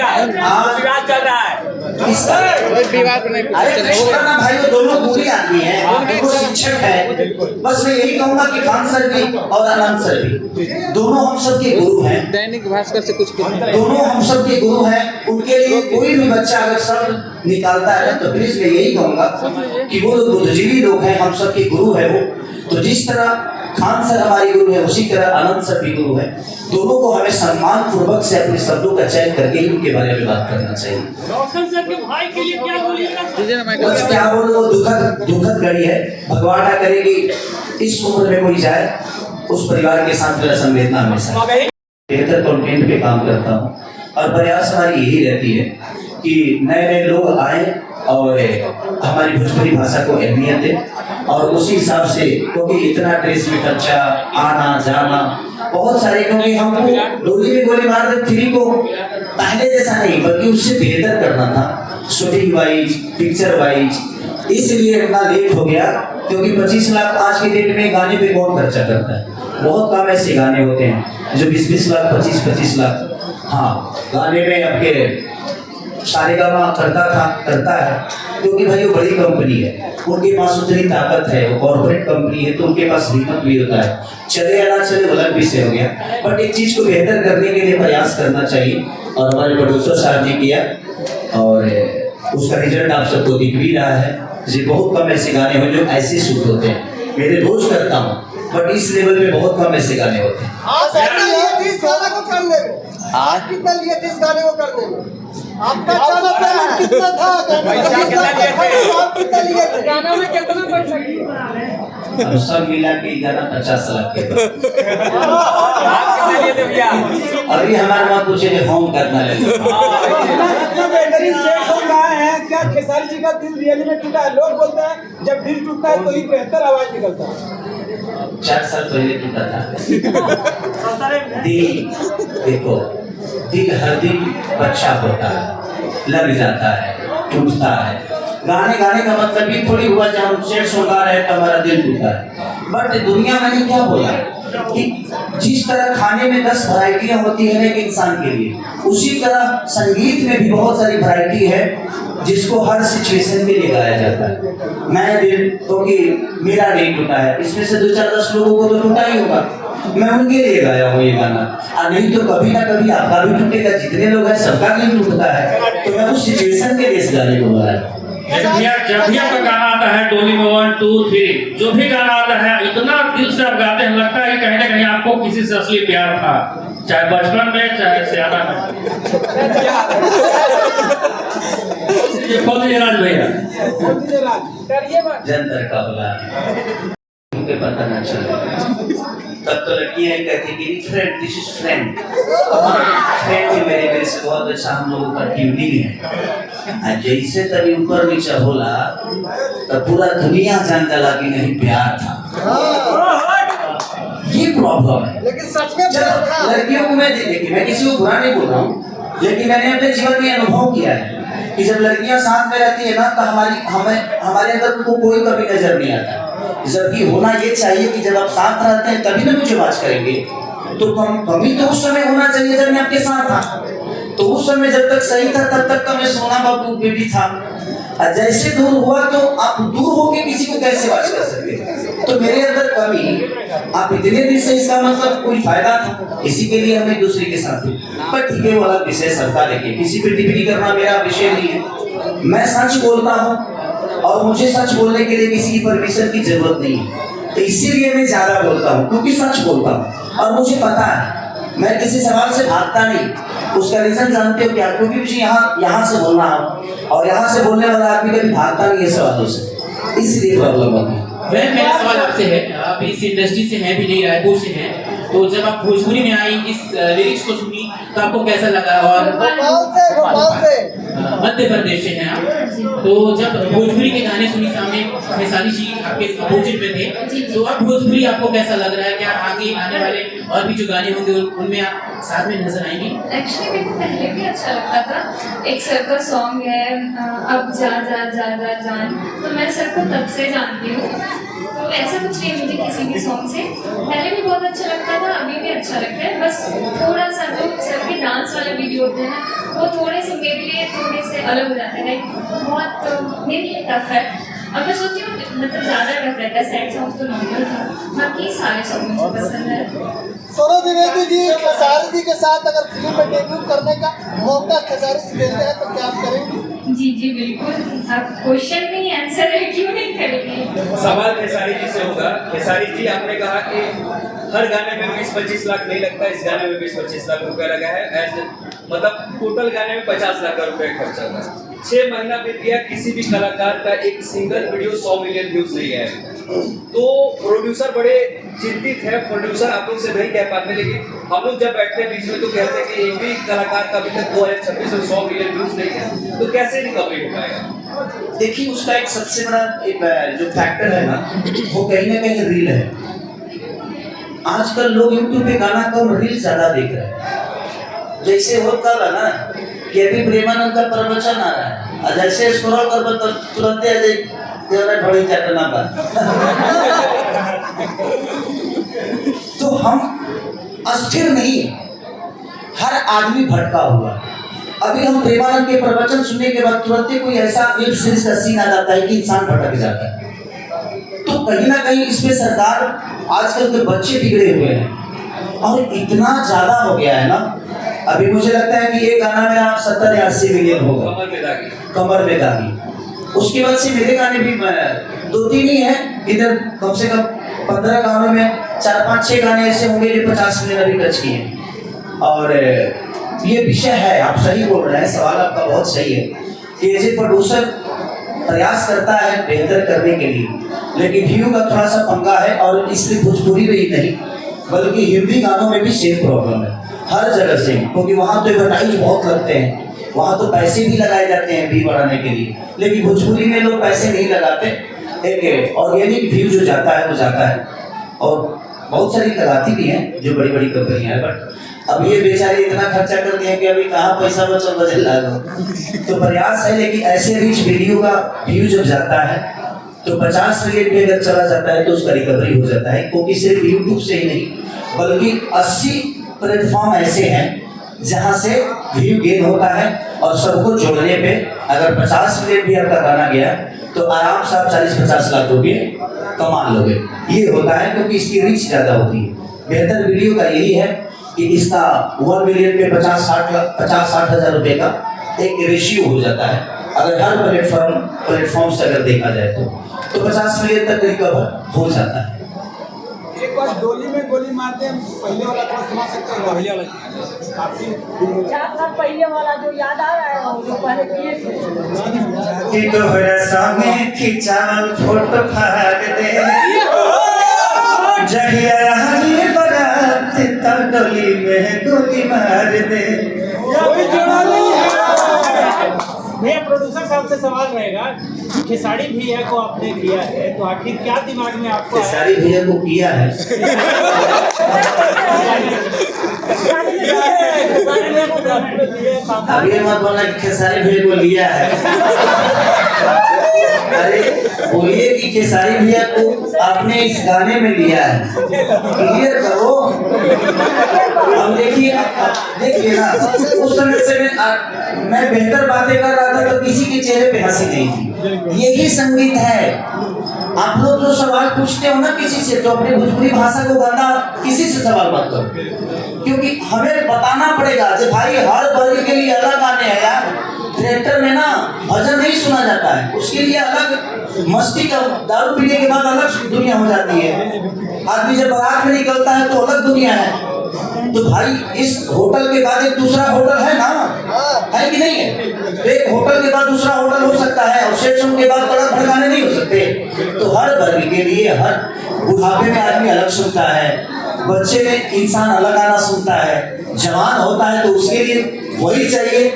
विवाद चल रहा है। अरे भाई वो दोनों बुरी आदमी है, दोनों शिक्षक है। बस मैं यही कहूंगा कि खान सर भी और आनंद सर भी दोनों हम सब के गुरु हैं। दैनिक भास्कर से कुछ दोनों हम सब के गुरु हैं। उनके लिए कोई भी बच्चा अगर शब्द निकालता है तो प्लीज मैं यही कहूंगा कि वो लोग बुद्धिजीवी लोग हैं, हम सब के गुरु है वो। तो जिस तरह खान सर हमारे गुरु है, उसी तरह आनंद सर भी गुरु है। दोनों को हमें सम्मान पूर्वक से अपने शब्दों का चयन करके ही उनके बारे में बात करना चाहिए। रोशन सर के भाई के लिए क्या बोलिएगा? बस क्या बोलो, वो दुखद घड़ी है। भगवान ना करे कि इस उम्र में कोई जाए, उस परिवार के साथ मेरा संवेदना हमेशा। बेहतर कंटेंट पे काम करता हूँ और प्रयास हमारी यही रहती है कि नए नए लोग आए और हमारी भोजपुरी भाषा को अहमियत दें। और उसी हिसाब से, क्योंकि इतना ड्रेस में खर्चा, आना जाना बहुत सारे, क्योंकि हमको डोली में गोली मार दे फ्री को पहले जैसा नहीं बल्कि उससे बेहतर करना था, शूटिंग वाइज, पिक्चर वाइज। इसलिए इतना लेट हो गया, क्योंकि 25 लाख आज के डेट में गाने पे कौन खर्चा करता है? बहुत कम ऐसे गाने होते हैं जो 20-20 लाख, 25-25 लाख। हाँ, गाने में आपके सारेगामा करता है, क्योंकि भाई वो बड़ी कंपनी है, उनके पास उतनी ताकत है, वो कॉर्पोरेट कंपनी है, तो उनके पास हिम्मत भी होता है। चले या ना चले अलग विषय हो गया, बट एक चीज को बेहतर करने के लिए प्रयास करना चाहिए। और हमारे प्रोड्यूसर साहब ने किया और उसका रिजल्ट आप सबको दिख भी रहा है। जी, बहुत कम ऐसे गाने हैं जो ऐसे शूट होते हैं। मेरे रोज करता हूँ, बट इस लेवल पे बहुत कम ऐसे गाने होते हैं। कितना लिए थे इस गाने को करने में? आपका पेमेंट कितना था? कितना लिए थे? गाना में कितना पैसा किया? अब सब मिला के गाना 50 लाख के। कितना लिए थे भैया? अभी हमारे वहाँ पूछे कि होम करना ले। बेहतरीन सेट हो रहा है क्या? खेसारी जी का दिल रियल में टूटा है। लोग बोलते हैं जब दिल टूटता है तो ही बेहतर आवाज निकलता है। 4 साल पहले टूटा था दिल। देखो, दिल हर दिन बच्चा होता है, लग जाता है, टूटता है। गाने गाने का मतलब भी थोड़ी हुआ जब हम शेर सुना रहे तो हमारा दिल टूटा है। बट दुनिया मैंने क्या बोला कि जिस तरह खाने में 10 वैरायटियां होती है एक इंसान के लिए, उसी तरह संगीत में भी बहुत सारी वैरायटी है जिसको हर सिचुएशन में ले गाया जाता है। मैं दिल, क्योंकि मेरा नहीं टूटा है, इसमें से 2-4-10 लोगों को तो टूटा ही होगा, मैं उनके लिए गाया हूँ ये गाना। और नहीं तो कभी ना कभी आपका भी टूटेगा, जितने लोग हैं सबका दिल टूटता है, तो मैं उस सिचुएशन के लिए इस गाने को गाया। जब भी आपका गाना आता है टोली में 1 2 3 जो भी गाना आता है इतना दिल से आप गाते हैं, लगता है कि कहीं ना कहीं आपको किसी से असली प्यार था, चाहे बचपन में चाहे सियाना में। ये फौजीराज भैया जंतर का बोला उनके पता न चला, तब तो लड़कियां कहती कि friend, this is friend. Friend भी मेरे से बहुत अच्छा हम लोगों का ट्यूनिंग है। जैसे तभी ऊपर नीचे होला तो पूरा दुनिया जान गया कि नहीं प्यार था। ये प्रॉब्लम है। लेकिन सच में लड़कियों को मैं देखिए, मैं किसी को बुरा नहीं बोल रहा हूँ, लेकिन मैंने अपने जीवन में अनुभव किया है कि जब लड़कियां साथ में रहती है ना तो हमारे अंदर उनको कोई कभी नजर नहीं आता। जबकि होना ये चाहिए कि जब आप साथ रहते हैं तभी ना मुझे बात करेंगे, तो कमी तो उस समय होना चाहिए जब मैं आपके साथ था। तो उस समय जब तक सही था तब तक तो मैं सोना बाबू बेबी था। और जैसे दूर हुआ तो आप दूर होके किसी को कैसे बात कर सकते? तो मेरे अंदर कमी, आप इतने दिन से इसका मतलब कोई फायदा था, इसी के लिए हम एक दूसरे के साथ थे। पर ठीक है, वो अलग विषय सरकार देखिए, किसी पे टिप्पणी करना मेरा विषय नहीं है। मैं सच बोलता हूँ और मुझे सच बोलने के लिए किसी की परमिशन की जरूरत नहीं है, तो इसीलिए मैं ज्यादा बोलता हूँ क्योंकि सच बोलता हूँ और मुझे पता है मैं किसी सवाल से भागता नहीं। उसका रीजन जानते हो क्या? क्योंकि मुझे यहाँ से बोलना है और यहाँ से बोलने वाला आदमी कभी भागता नहीं है सवालों से, इसलिए प्रॉब्लम होती है। मेरा सवाल आपसे है, आप इस इंडस्ट्री से हैं भी नहीं, रायपुर से हैं, तो जब आप भोजपुरी में आई, इस लिरिक्स को सुनी तो आपको कैसा लगा? और भोपाल से मध्य प्रदेश से हैं आप, तो जब भोजपुरी के गाने सुनी सामने खेसारी जी आपके अपोजिट में थे, तो अब भोजपुरी आपको कैसा लग रहा है? क्या आगे आने वाले और भी जो गाने होंगे उनमें आप साथ में नजर आएंगे? एक्चुअली मेरे को पहले भी अच्छा लगता था। एक सर का सॉन्ग है अब जा जा जा जा जान, तो मैं सर को तब से जानती हूँ, तो ऐसा कुछ नहीं मुझे किसी भी सॉन्ग से। पहले भी बहुत अच्छा लगता था, अभी भी अच्छा लगता है, बस थोड़ा सा जो सर के डांस वाले वीडियो होते हैं ना वो थोड़े अलग हो जाता है, लाइक बहुत मेरे लिए टफ है। और मैं सोचती हूँ मतलब ज़्यादा टफ रहता है, सैड सॉन्ग तो नॉर्मल था, बाकी सारे सॉन्ग मुझे पसंद है। सोनू द्विवेदी जी खेसारी जी के साथ अगर फिल्म में डेब्यू करने का मौका खेसारी जी देते हैं तो क्या आप करेंगे? जी जी बिल्कुल, आप क्वेश्चन में ही आंसर है, क्यों नहीं करेंगे। सवाल खेसारी जी से होगा। खेसारी जी, आपने कहा कि हर गाने में 20-25 लाख नहीं लगता, इस गाने में 20-25 लाख रुपए लगा है, मतलब टोटल गाने में 50 लाख रुपए खर्चा हुआ है। 6 महीना बीत गया, किसी भी कलाकार का एक सिंगल वीडियो 100 मिलियन व्यूज नहीं है। तो प्रोड्यूसर बड़े चिंतित है, प्रोड्यूसर आप लोग से नहीं कह पाते, लेकिन हम लोग जब बैठते हैं बीच में तो कहते हैं कि एक भी कलाकार का अभी तक 2026 में 100 मिलियन व्यूज नहीं है, तो कैसे रिकवरी हो पाएगा? देखिए, उसका एक सबसे बड़ा एक जो फैक्टर है ना, वो कहीं ना कहीं रील है। आजकल लोग YouTube पे गाना कम, रील ज्यादा देख रहे हैं। जैसे होता है ना कि अभी प्रेमानंद का प्रवचन आ रहा है, और जैसे स्क्रॉल कर तो तुरंत बड़ी चटना पर तो हम अस्थिर नहीं, हर आदमी भटका हुआ। अभी हम प्रेमानंद के प्रवचन सुनने के बाद तुरंत कोई ऐसा वेब सीरीज का सीन आ जाता है कि इंसान भटक जाता है। तो कहीं ना कहीं इसमें सरकार, आजकल के बच्चे बिगड़े हुए हैं और इतना ज्यादा हो गया है ना। अभी मुझे लगता है कि ये गाना मेरा 70 या 80 मिलियन होगा, कमर में दागी। उसके बाद से मेरे गाने भी 2-3 ही है इधर, कम से कम 15 गानों में 4-5-6 गाने ऐसे होंगे जो 50 मिलियन अभी टच किए हैं। और ये विषय है, आप सही बोल रहे हैं, सवाल आपका बहुत सही है कि एज ए प्रोड्यूसर प्रयास करता है बेहतर करने के लिए, लेकिन व्यू का थोड़ा सा पंगा है। और इसलिए भोजपुरी में ही नहीं बल्कि हिंदी गानों में भी सेम प्रॉब्लम है, हर जगह से, क्योंकि वहाँ तो एडवर्टाइज बहुत लगते हैं, वहाँ तो पैसे भी लगाए जाते हैं व्यू बढ़ाने के लिए, लेकिन भोजपुरी में लोग पैसे नहीं लगाते। एक ऑर्गेनिक व्यू जो जाता है वो जाता है, और बहुत सारी लगाती भी हैं जो बड़ी बड़ी कंपनियां हैं, बट अब ये बेचारे इतना खर्चा करते हैं कि अभी कहाँ पैसा बचल बदल लागो। तो प्रयास है, लेकिन ऐसे रिच वीडियो का व्यू जब जाता है तो 50 मिलियन भी अगर चला जाता है तो उसका रिकवरी हो जाता है, क्योंकि सिर्फ यूट्यूब से ही नहीं बल्कि 80 प्लेटफॉर्म ऐसे हैं जहाँ से व्यू गेन होता है। और सबको जोड़ने पे अगर 50 मिलियन भी आपका गाना गया तो आराम से आप 40-50 लाख रुपये कमा लोगे। ये होता है क्योंकि इसकी रीच ज़्यादा होती है। बेहतर वीडियो का यही है कि इसका 1 मिलियन पे 50-60 हज़ार रुपये का एक रेशियो हो जाता है। अगर हर प्लेटफॉर्म से अगर देखा जाए तो 50 मिलियन तक रिकवर हो जाता है। एक बार डोली में गोली मारते हैं, पहले वाला थोड़ा सुना सकते हैं? पहले वाला काफी 4 साल पहले वाला जो याद आ रहा है वो जो पहले किए थे कि तोहरा संगे खिंचावल फोटो फाड़ दे जहिया रानी बारात त डोली में गोली मार दे। कोई जोड़ा नहीं है। भैया प्रोड्यूसर साहब से सवाल रहेगा, खेसारी भैया को आपने किया है तो आखिर क्या दिमाग में आपको आया? खेसारी भैया को किया है अब ये मत बोलना कि खेसारी भैया को लिया है। अरे बोलिए कि खेसारी भैया को आपने इस गाने में लिया है, क्लियर करो। अब देखिए ना, उस समय से मैं बेहतर बातें कर रहा था तो किसी के चेहरे पे हंसी नहीं थी। यही संगीत है। आप लोग जो सवाल पूछते हो ना किसी से, तो अपने भोजपुरी भाषा को गंदा किसी से सवाल मत करो, क्योंकि हमें बताना पड़ेगा कि भाई हर वर्ग के लिए अलग गाने हैं यार। थिएटर में ना भजन नहीं सुना जाता है, उसके लिए अलग मस्ती का, दारू पीने के बाद अलग दुनिया हो जाती है। आदमी जब बारात में निकलता है तो अलग दुनिया है। तो भाई इस होटल के बाद एक दूसरा होटल है ना, है कि नहीं है? तो एक होटल के बाद दूसरा होटल हो सकता है, और सेक्शन के बाद तड़क भड़काने नहीं हो सकते। तो हर वर्ग के लिए, हर बुढ़ापे में आदमी अलग सुनता है, बच्चे में इंसान अलग गाना सुनता है, जवान होता है तो उसके लिए वही चाहिए।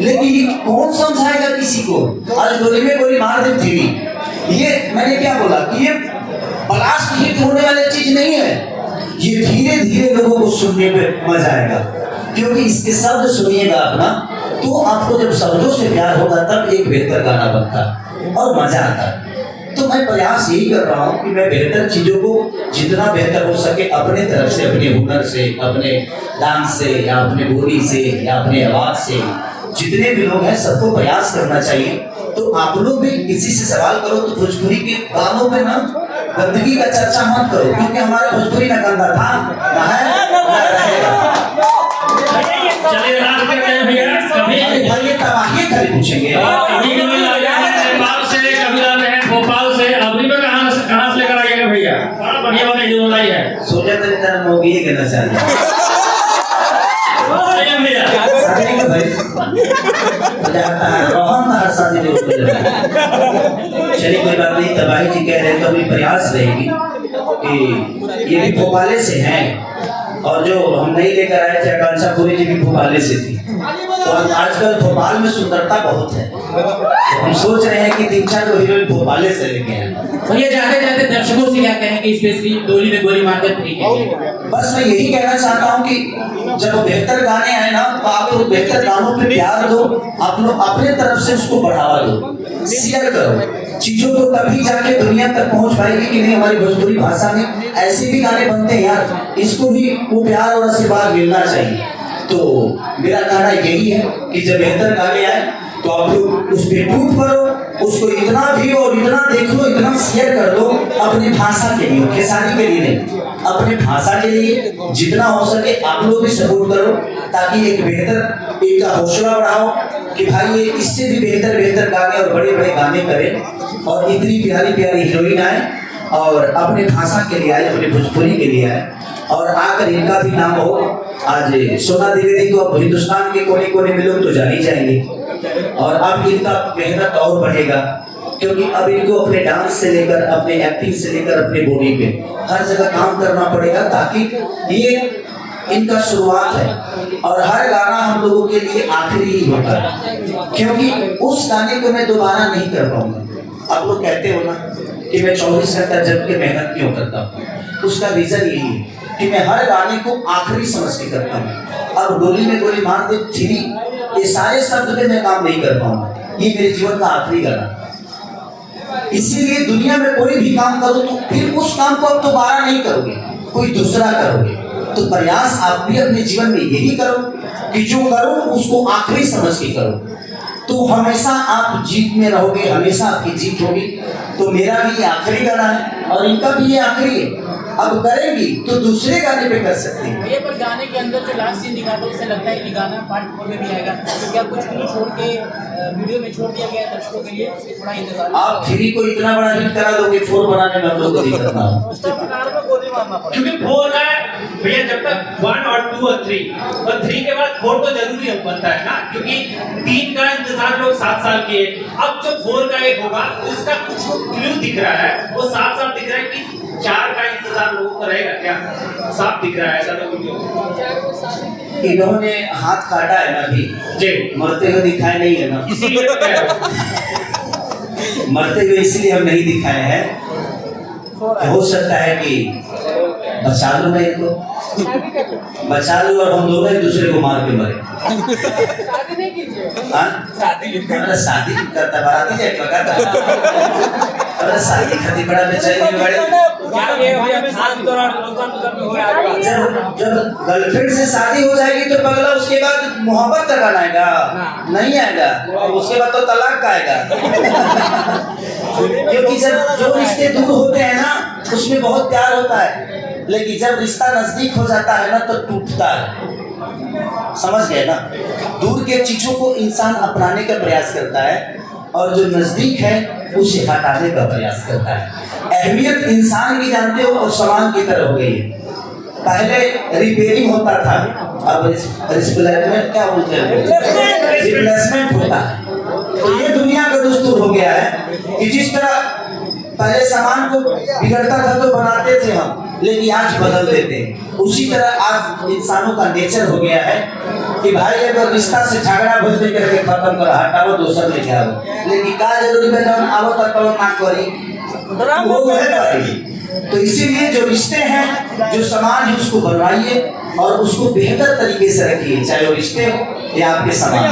लेकिन कौन समझाएगा किसी को? आज गोली में गोली मार दे थी, ये मैंने क्या बोला कि ये ब्लास्ट हिट होने वाली चीज नहीं है। ये धीरे धीरे लोगों को सुनने पे मजा आएगा, क्योंकि इसके शब्द सुनिएगा अपना, तो आपको जब शब्दों से प्यार होगा तब एक बेहतर गाना बनता है और मजा आता है। तो मैं प्रयास यही कर रहा हूँ कि मैं बेहतर चीजों को जितना बेहतर हो सके अपने तरफ से, अपने हुनर से, अपने डांस से, या अपने बोली से, या अपने आवाज से जितने भी लोग हैं सबको प्रयास करना चाहिए। तो आप लोग भी किसी से सवाल करो तो भोजपुरी के गानों पे ना गंदगी का चर्चा मत करो, क्योंकि हमारा भोजपुरी ना गंदा था ना है ना रहेगा। चलिए रात करते हैं भैया। कभी भाई ये तबाही खाली पूछेंगे। कभी नेपाल से, कभी लाते हैं भोपाल से, अभी में कहाँ से लेकर आइएगा भैया? बड़ा बढ़िया वाला हीरो लाई है। सोचा तो इतना मोगी ही कहना चाहिए भैया शादी नहीं कर भाई जाता है रोहन हर शादी में उसको जाता है। चलिए कोई बात नहीं, तबाही जी कह रहे हैं तो अभी प्रयास रहेगी कि ये भी भोपाले से हैं, और जो हम नहीं लेकर आए थे आकांक्षा पूरी जी भी भोपाले से थी। तो आजकल भोपाल में सुंदरता बहुत है, तो हम सोच रहे हैं कि 3-4 हीरोइन भोपाले से लेके आए। भैया जाते जाते दर्शकों से क्या कहेंगे, स्पेशली डोली में गोली मारकर फ्री कीजिए। बस मैं यही कहना चाहता हूँ कि जब बेहतर गाने आए ना तो आप लोग बेहतर गानों पे प्यार दो, आप लोग अपने तरफ से उसको बढ़ावा दो, शेयर करो चीजों को, तभी जाके दुनिया तक पहुंच पाएगी कि नहीं हमारी भोजपुरी भाषा में ऐसे भी गाने बनते हैं यार, इसको भी वो प्यार और आशीर्वाद मिलना चाहिए। तो मेरा कहना यही है कि जब बेहतर गाने आए तो आप लोग उस पे टूट पड़ो, उसको इतना भी और इतना देख लो, इतना शेयर कर दो अपनी भाषा के लिए, खेसारी के लिए नहीं, अपने भाषा के लिए जितना हो सके आप लोग भी सपोर्ट करो, ताकि एक बेहतर एक हौसला बढ़ाओ कि भाई ये इससे भी बेहतर गाने और बड़े बड़े गाने करें, और इतनी प्यारी प्यारी हीरोइन आए और अपने भाषा के लिए आए, अपने भोजपुरी के लिए आए, और आकर इनका भी नाम हो। आज सोना द्विवेदी को अब हिंदुस्तान के कोने कोने में लोग तो जान ही जाएंगे, और अब इनका मेहनत और बढ़ेगा, क्योंकि अब इनको अपने डांस से लेकर अपने एक्टिंग से लेकर अपने बॉडी पे हर जगह काम करना पड़ेगा, ताकि ये इनका शुरुआत है और हर गाना हम लोगों के लिए आखिरी ही होता है, क्योंकि उस गाने को मैं दोबारा नहीं कर पाऊंगा। आप लोग कहते हो ना कि मैं 24 घंटा जब के मेहनत क्यों करता हूँ, उसका रीजन यही है कि मैं हर गाने को आखिरी समझ के करता हूँ। अब डोली में गोली मार दे 3 ये सारे शब्द पे मैं काम नहीं कर पाऊंगा, ये मेरे जीवन का आखिरी गाना। इसीलिए दुनिया में कोई भी काम करो तो फिर उस काम को आप दोबारा नहीं करोगे, कोई दूसरा करोगे। तो प्रयास आप भी अपने जीवन में यही करो कि जो करो उसको आखिरी समझ के करो, तो हमेशा आप जीत में रहोगे, हमेशा आपकी जीत होगी। तो मेरा भी ये आखिरी गाना है और इनका भी ये आखिरी है। अब करेंगी तो दूसरे गाने पे कर सकते हैं। ये पर गाने के अंदर जो लास्ट सीन दिखाता है, उससे लगता है कि गाना पार्ट 4 में भी आएगा, तो क्या कुछ नहीं छोड़ के वीडियो में छोड़ दिया गया दर्शकों के लिए, थोड़ा इंतजार। आप 3 को इतना बड़ा हिट करा दोगे, 4 बनाने में हम लोग को दिक्कत ना हो। क्योंकि 4 है भैया, जब तक 1 और 2 और 3 और 3 के बाद 4 तो जरूरी बनता है ना, क्योंकि 3 का इंतजार लोग 7 साल किए, अब जो 4 का एक होगा उसका कुछ क्लू दिख रहा है, वो 7 साल दिख रहा है कि 4 का इंतजार लोगों को रहेगा क्या, साफ दिख रहा है ऐसा लोगों को। इन्होंने हाथ काटा है ना अभी जी, मरते हुए दिखाए नहीं है ना, इसीलिए मरते हुए इसलिए हम नहीं दिखाए हैं। हो सकता है कि बचा लो मैं इनको, बचा लो और हम दोनों एक दूसरे को मार के मरे। शादी करता बाराती जाए शादी खाती बड़ा बेचैनी बड़े। जब गर्लफ्रेंड से शादी हो जाएगी तो पगला उसके बाद मोहब्बत का गाना आएगा, नहीं आएगा, और उसके बाद तो तलाक का आएगा। क्योंकि जब जो रिश्ते दूर होते हैं ना उसमें बहुत प्यार होता है, लेकिन जब रिश्ता नजदीक हो जाता है ना तो टूटता है। समझ गए ना, दूर के चीजों को इंसान अपनाने का प्रयास करता है और जो नजदीक है उसे हटाने का प्रयास करता है। अहमियत इंसान की जानते हो और सामान की तरह हो गई है। पहले रिपेयरिंग होता था, अब रिप्लेसमेंट क्या बोलते हैं, रिप्लेसमेंट होता है। तो ये दुनिया का दस्तूर हो गया है कि जिस तरह पहले सामान को बिगड़ता था तो बनाते थे हम, लेकिन आज बदल देते हैं। उसी तरह आज इंसानों का नेचर हो गया है कि भाई अगर रिश्ता से झगड़ा भूल करके खत्म कर हटाओ दूसरा लेके आओ, लेकिन का जरूरी बेटा आओ तक ना करी वो है। तो इसीलिए जो रिश्ते हैं, जो समाज है उसको बनवाइए और उसको बेहतर तरीके से रखिए, चाहे वो रिश्ते हो या आपके समाज।